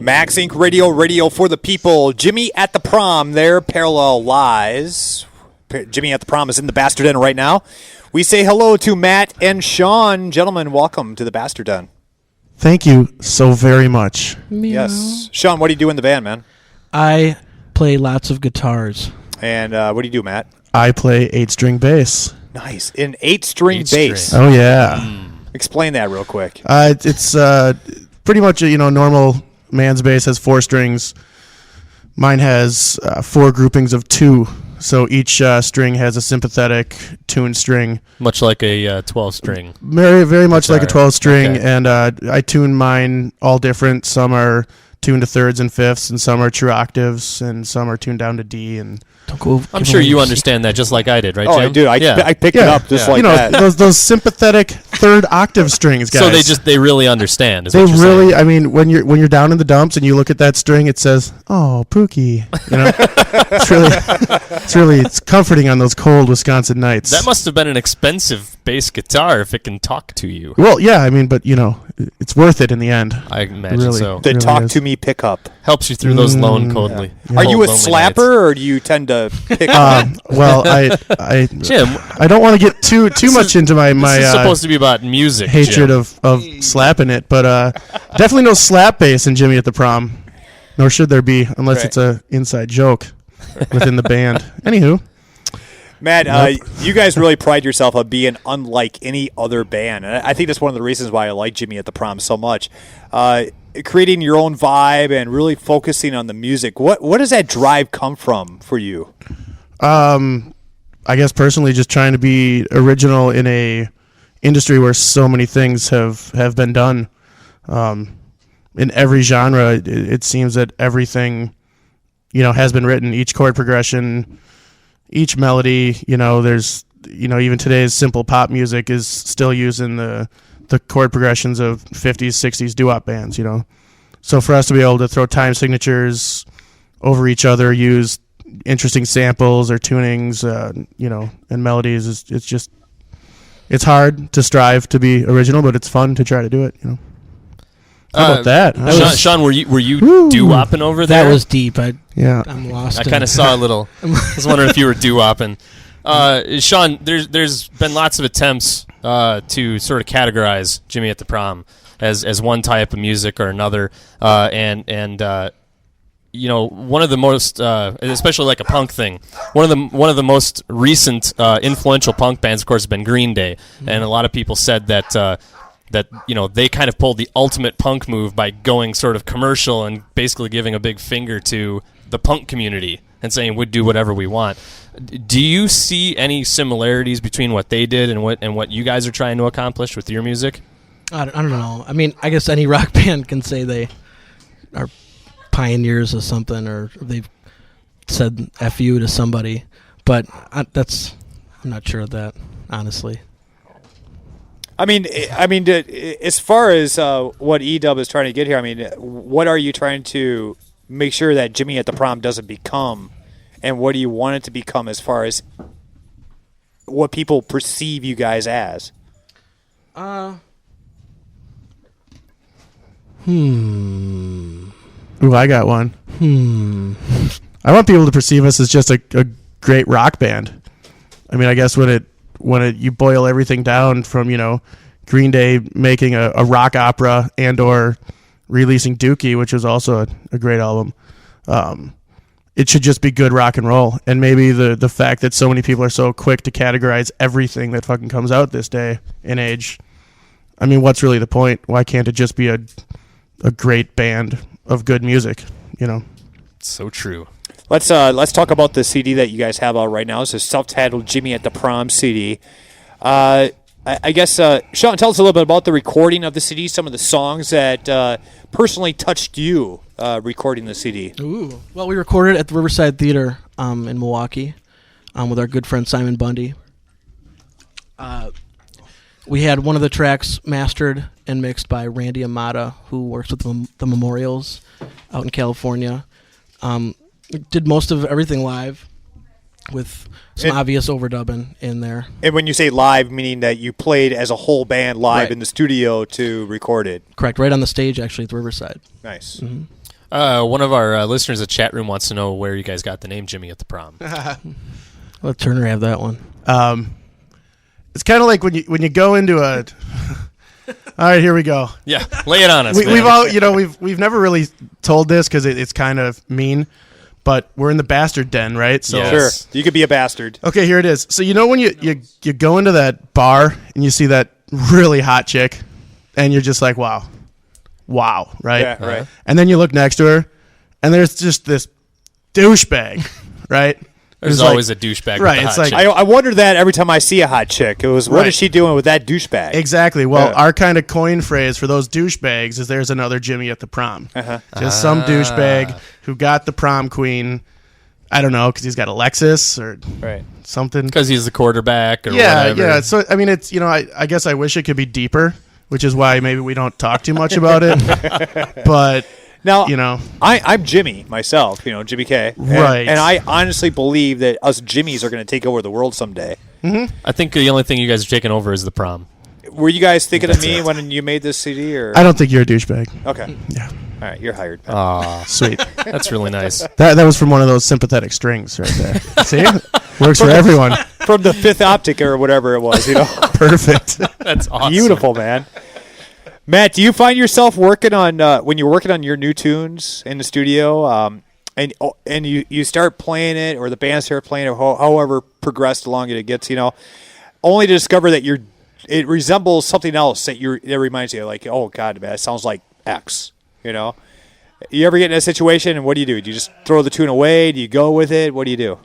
Max Inc. Radio for the people. Jimmy at the Prom, there, Parallel Lies. Jimmy at the Prom is in the Bastard Den right now. We say hello to Matt and Sean. Gentlemen, welcome to the Bastard Den. Thank you so very much. Meow. Yes. Sean, what do you do in the band, man? I play lots of guitars. And what do you do, Matt? I play 8-string bass. Nice. An 8-string bass. Oh, yeah. Explain that real quick. It's pretty much a normal man's bass has 4 strings. Mine has 4 groupings of 2. So each string has a sympathetic tuned string. Much like a 12-string. Very, very much guitar. like a 12-string. Okay. And I tune mine all different. Some are tuned to thirds and fifths, and some are true octaves, and some are tuned down to D. And I'm sure you understand that just like I did, right, Jim? Oh, I do. I picked it up just like that. those sympathetic third octave strings, guys. So they really understand. Is They what you're really, saying. I mean, when you're down in the dumps and you look at that string, it says, "Oh, Pookie." It's comforting on those cold Wisconsin nights. That must have been an expensive bass guitar if it can talk to you. Well, yeah, I mean, but it's worth it in the end. I imagine Really. so. The really Talk is. to Me pickup. Helps you through those lone, coldly. Are you a lonely slapper, nights. or do you tend to pick up? Well, I Jim, I don't want to get too much into my this is supposed to be about music. hatred Jim. of slapping it, but definitely no slap bass in Jimmy at the Prom. Nor should there be, unless Right. it's a inside joke within the band. Anywho. Matt, you guys really pride yourself on being unlike any other band. And I think that's one of the reasons why I like Jimmy at the Prom so much. Creating your own vibe and really focusing on the music. What does that drive come from for you? I guess personally just trying to be original in a industry where so many things have been done. In every genre, it seems that everything, has been written. Each chord progression, each melody, there's, even today's simple pop music is still using the chord progressions of 50s, 60s doo-wop bands, So for us to be able to throw time signatures over each other, use interesting samples or tunings, and melodies, it's hard to strive to be original, but it's fun to try to do it, How about that? Sean, were you doo-wopping over there? That was deep. Yeah. I'm lost. I kind of saw a little. I was wondering if you were doo-wopping. Sean, there's been lots of attempts to sort of categorize Jimmy at the Prom as one type of music or another, and one of the most, especially like a punk thing, one of the most recent influential punk bands, of course, has been Green Day, and a lot of people said that they kind of pulled the ultimate punk move by going sort of commercial and basically giving a big finger to the punk community and saying we'd do whatever we want. Do you see any similarities between what they did and what you guys are trying to accomplish with your music? I don't know. I mean, I guess any rock band can say they are pioneers of something, or they've said "F you" to somebody, but I'm not sure of that, honestly. I mean, as far as what E-Dub is trying to get here, I mean, what are you trying to make sure that Jimmy at the Prom doesn't become, and what do you want it to become as far as what people perceive you guys as? Ooh, I got one. I want people to perceive us as just a great rock band. I mean, I guess when you boil everything down from, Green Day making a rock opera and or releasing Dookie, which was also a great album, it should just be good rock and roll. And maybe the fact that so many people are so quick to categorize everything that fucking comes out this day and age, I mean, what's really the point? Why can't it just be a great band of good music, So true. Let's talk about the CD that you guys have out right now. It's a self-titled Jimmy at the Prom CD. I guess, Sean, tell us a little bit about the recording of the CD, some of the songs that personally touched you recording the CD. Ooh. Well, we recorded at the Riverside Theater in Milwaukee with our good friend Simon Bundy. We had one of the tracks mastered and mixed by Randy Amata, who works with the Memorials out in California. Did most of everything live. with some obvious overdubbing in there. And when you say live, meaning that you played as a whole band live Right. in the studio to record it. Correct, right on the stage actually at Riverside. Nice. One of our listeners in the chat room wants to know where you guys got the name Jimmy at the Prom. Let Turner have that one. It's kind of like when you go into a. All right, here we go. Yeah, lay it on us. We've all, we've never really told this because it's kind of mean, but we're in the bastard den, right? So Yes. Sure. You could be a bastard. okay, here it is. So when you go into that bar and you see that really hot chick, and you're just like, wow, right? Yeah, right. And then you look next to her, and there's just this douchebag, right? There's It's like- always a douchebag. right, With the it's hot like- chick. I wonder that every time I see a hot chick. It was, what Right. is she doing with that douchebag? Exactly. Well, Yeah. our kind of coin phrase for those douchebags is "there's another Jimmy at the prom." Just some douchebag who got the prom queen. I don't know because he's got a Lexus or Right. something. Because he's the quarterback or Yeah, whatever. yeah. So I mean, it's I guess I wish it could be deeper, which is why maybe we don't talk too much about it. But Now, I'm Jimmy myself, Jimmy K. And, Right. And I honestly believe that us Jimmys are going to take over the world someday. I think the only thing you guys are taking over is the Prom. Were you guys thinking of me when you made this CD? Or I don't think you're a douchebag. Okay. Yeah, All right, you're hired. Aw, sweet. that's really nice. That was from one of those sympathetic strings right there. See, works for everyone. From the Fifth Optic or whatever it was, Perfect. That's awesome. Beautiful, man. Matt, do you find yourself working on when you're working on your new tunes in the studio, and you start playing it, or the band start playing it, however progressed along it gets, only to discover that it resembles something else that reminds you, like, oh God, man, it sounds like X. You ever get in a situation, and what do? Do you just throw the tune away? Do you go with it? What do you do?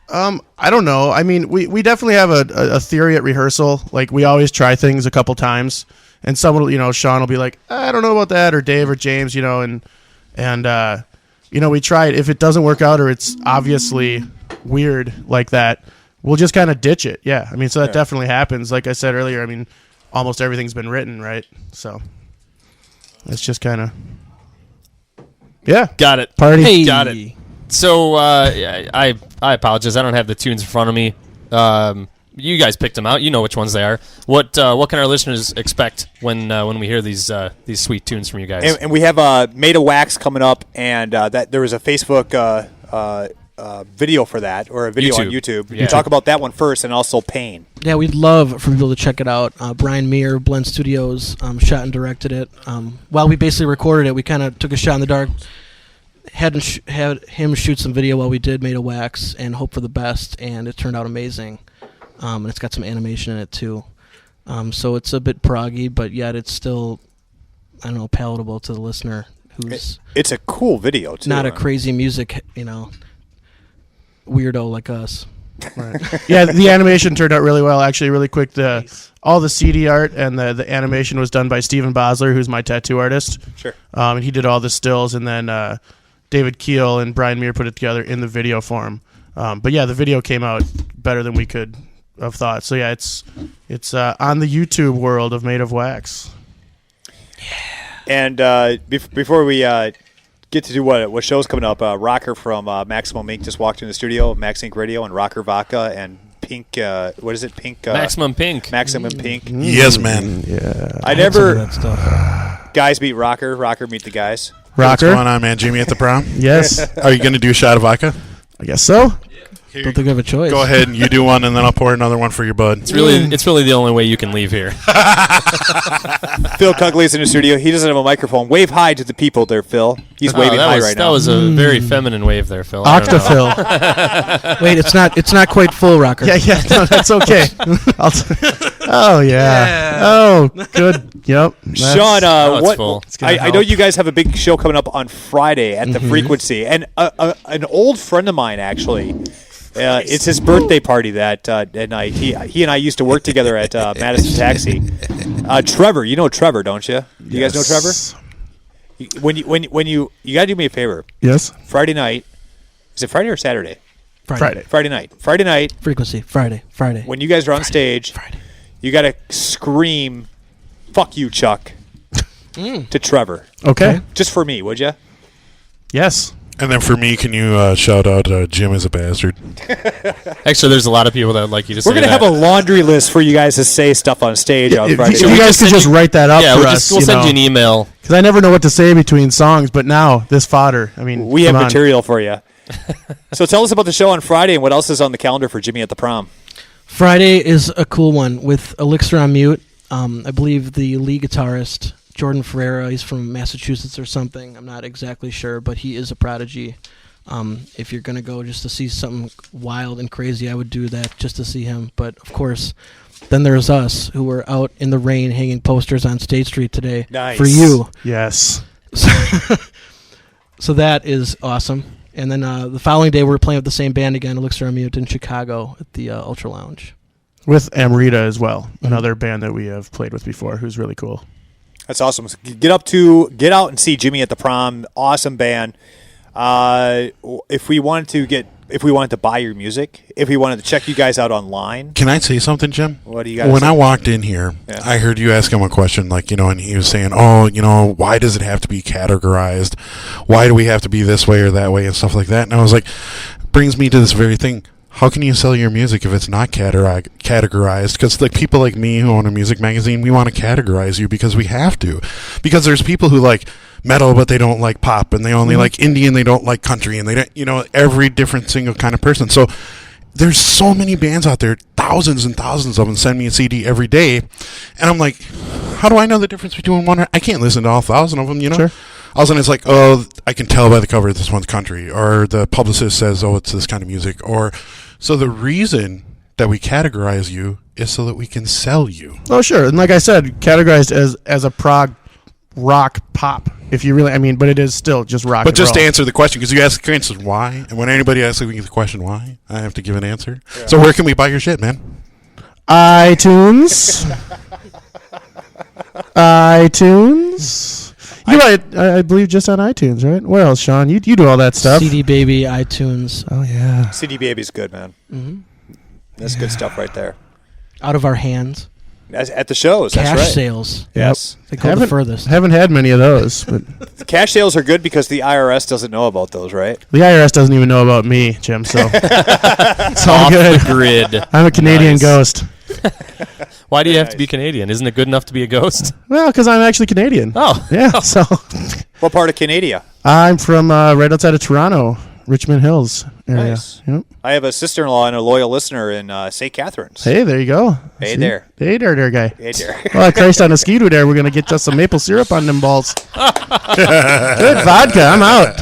I don't know. I mean, we definitely have a theory at rehearsal. Like, we always try things a couple times, and someone will, Sean will be like, I don't know about that, or Dave or James, and we try it. If it doesn't work out or it's obviously weird like that, we'll just kind of ditch it. Yeah. I mean, so that definitely happens. Like I said earlier, I mean, almost everything's been written, right? So it's just kind of, yeah. Got it. Party. Hey. Got it. So I apologize. I don't have the tunes in front of me. You guys picked them out. You know which ones they are. What can our listeners expect when we hear these sweet tunes from you guys? And we have Made of Wax coming up, and that there was a Facebook video for that, or a video on YouTube. Yeah. You talk about that one first, and also Pain. Yeah, we'd love for people to check it out. Brian Meir, Blend Studios, shot and directed it. While we basically recorded it, we kind of took a shot in the dark, had him shoot some video while we did Made of Wax, and hope for the best, and it turned out amazing. And it's got some animation in it, too. So it's a bit proggy, but yet it's still, I don't know, palatable to the listener who's It's a cool video, too. not a crazy music, weirdo like us. Right. Yeah, the animation turned out really well. Actually, really quick, all the CD art and the animation was done by Steven Bosler, who's my tattoo artist. Sure. And he did all the stills, and then David Keel and Brian Meir put it together in the video form. But yeah, the video came out better than we could have thought. So yeah, it's on the YouTube world of Made of Wax. And before we get to do what show's coming up, Rocker from Maximum Ink just walked in the studio, Max Ink Radio, and Rocker Vodka and Pink. What is it? Pink. Maximum Pink. Maximum Pink. Yes, man. Yeah. I Some of never. that stuff. Guys meet Rocker. Rocker meet the guys. What's going Rocker. on, man? Jimmy at the Prom? Yes, Are you going to do a shot of vodka? I guess so. Here, Don't think I have a choice. go ahead and you do one, and then I'll pour another one for your bud. It's really the only way you can leave here. Phil Cugley's in the studio. He doesn't have a microphone. Wave hi to the people there, Phil. He's waving that hi was, right that now. was a very feminine wave there, Phil. I don't know. Octophil. Wait, it's not quite full, Rocker. Yeah, no, that's okay. Oh yeah. Oh, good. Yep. Sean, Oh, it's what? full. It's gonna I know help. you guys have a big show coming up on Friday at the Frequency, and an old friend of mine actually. It's his birthday party that night. He and I used to work together at Madison Taxi. Trevor, you know Trevor, don't you? You guys know Trevor? When you gotta do me a favor. Yes. Friday night, is it Friday or Saturday? Friday. Friday night. Frequency. Friday. When you guys are on stage, you gotta scream, "Fuck you, Chuck," to Trevor. Okay. Just for me, would you? Yes. And then for me, can you shout out Jim is a bastard? Actually, there's a lot of people that would like you to say We're gonna that. have a laundry list for you guys to say stuff on stage on If, Friday. if you guys could just write that up Yeah, for we'll, us, we'll send you an email. because I never know what to say between songs. But now this fodder, I mean, We have come on. material for you. So tell us about the show on Friday and what else is on the calendar for Jimmy at the Prom. Friday is a cool one with Elixir on mute. I believe the lead guitarist, Jordan Ferreira, he's from Massachusetts or something. I'm not exactly sure, but he is a prodigy. If you're going to go just to see something wild and crazy, I would do that just to see him. But, of course, then there's us who were out in the rain hanging posters on State Street today Nice. for you. Yes. So that is awesome. And then the following day, we're playing with the same band again, Elixir on Mute, in Chicago at the Ultra Lounge. With Amrita as well, another band that we have played with before, who's really cool. That's awesome. So get out and see Jimmy at the Prom. Awesome band. If we wanted to buy your music, if we wanted to check you guys out online, Can I say something, Jim? what do you guys? When I walked in here, Yeah. I heard you ask him a question, like, and he was saying, oh, why does it have to be categorized? Why do we have to be this way or that way and stuff like that? And I was like, brings me to this very thing. How can you sell your music if it's not categorized? Because like people like me who own a music magazine, we want to categorize you because we have to. Because there's people who like metal but they don't like pop, and they only like indie and they don't like country, and they don't, every different single kind of person. So there's so many bands out there, thousands and thousands of them send me a CD every day, and I'm like, how do I know the difference between one? I can't listen to all 1,000 of them, Sure. All of a sudden it's like, oh, I can tell by the cover this one's country, or the publicist says, oh, it's this kind of music, or so the reason that we categorize you is so that we can sell you. Oh, sure. And like I said, categorized as a prog rock pop, if you really, but it is still just rock. But just and to roll. answer the question, because you asked the question why, and when anybody asks me the question why, I have to give an answer. Yeah. So where can we buy your shit, man? iTunes. iTunes. I believe just on iTunes, right? Where else, Sean? You do all that stuff. CD Baby, iTunes. Oh yeah. CD Baby's good, man. Mm-hmm. That's good stuff right there. Out of our hands. At the shows, Cash that's right. sales. Yes. They go the furthest. Haven't had many of those, but The cash sales are good because the IRS doesn't know about those, right? the IRS doesn't even know about me, Jim. So it's all Off good. the grid. I'm a Canadian Nice. ghost. Why do you have Nice. to be Canadian? Isn't it good enough to be a ghost? Well, because I'm actually Canadian. Oh. Yeah. So What part of Canada? I'm from right outside of Toronto, Richmond Hills area. Nice. Yep. I have a sister-in-law and a loyal listener in St. Catharines. Hey, there you go. Hey there. Hey there, guy. Hey there. Well, Christ on a skidoo there. We're going to get just some maple syrup on them balls. Good vodka. I'm out.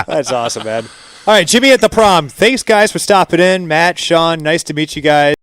That's awesome, man. All right, Jimmy at the Prom. Thanks, guys, for stopping in. Matt, Sean, nice to meet you guys.